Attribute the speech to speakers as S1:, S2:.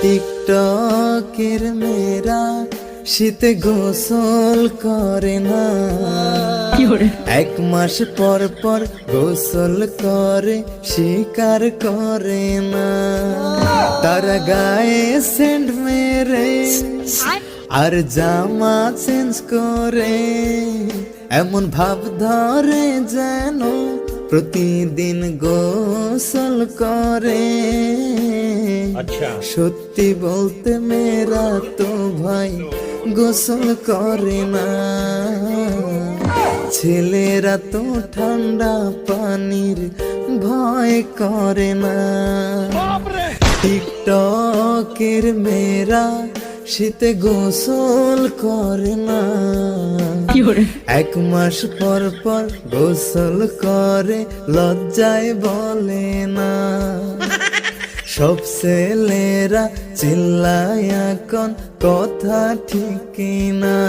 S1: টিকটকের মেয়েরা শীতে গোসল করে না, 1 মাস পর পর গোসল করে স্বীকার করে না। তারা গায়ে সেন্ট মেরে আর জামা চেঞ্জ করে, এমন ভাব ধরে যেন প্রতিদিন গোসল করে। সত্যি বলতে মেয়েরা তো ভাই গোসল করে না। ছেলেরা তো ঠান্ডা পানির ভয় করে না। টিকটকের মেয়েরা শীতে গোসল করে না, 1 মাস পর পর গোসল করে লজ্জায় বলে না। সব ছেলেরা চিল্লায় এখন কথা ঠিক না।